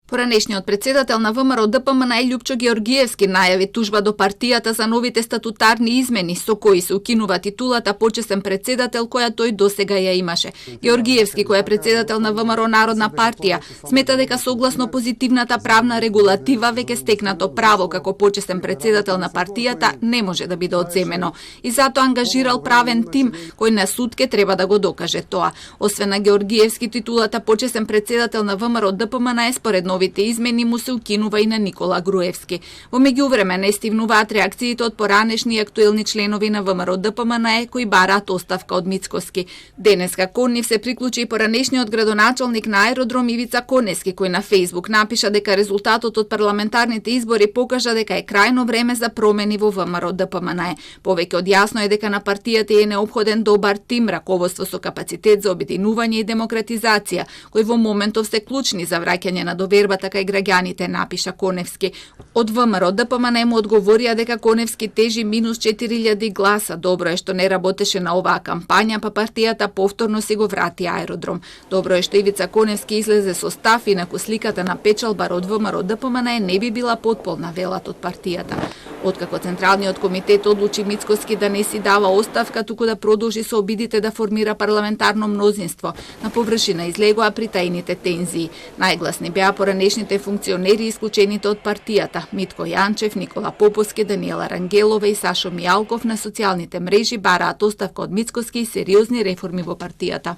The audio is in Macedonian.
Поранешниот председател на ВМРО ДПМН Љупчо Георгиевски најави тужба до партијата за новите статутарни измени со кои се укинува титулата почесен председател која тој досега ја имаше. Георгиевски, кој е председател на ВМРО Народна партија, смета дека согласно позитивната правна регулатива веќе стекнато право како почесен председател на партијата не може да биде одземено и затоа ангажирал правен тим кој на суд ке треба да го докаже тоа. Освен на Георгиевски, титулата почесен председател на ВМРО ДПМН според новите измени му се укинува и на Никола Груевски. Во меѓувреме не стивнуваат реакциите од поранешни и актуелни членови на ВМРО ДПМН кои бараат оставка од Мицкоски. Денеска кон нив се приклучи и поранешниот градоначалник на аеродром Ивица Конески, кој на Фејсбук напиша дека резултатот од парламентарните избори покажа дека е крајно време за промени во ВМРО ДПМН. Повеќе од јасно е дека на партијата е неопходен добар тим, раководство со капацитет за обединување и демократизација, кои во моментов се клучни за враќање на довербата кај граѓаните, напиша Коневски. Од ВМРО ДПМН му одговорија дека Коневски тежи минус 4000 гласа. Добро е што не работеше на оваа кампања, па партијата повторно си го врати аеродром. Добро е што Ивица Коневски излезе со став, инаку сликата на печалбар од ВМРО ДПМН не би била потполна, велат од партијата. Откако Централниот комитет одлучи Мицкоски да не си дава оставка, туку да продолжи со обидите да формира парламентарно мнозинство, на површина излегоа притајните тензии. Најгласни беа поранешните функционери исклучените од партијата: Митко Јанчев, Никола Поповски, Даниела Рангелова и Сашо Мијалков на социјалните мрежи бараат оставка од Мицкоски и сериозни реформи во партијата.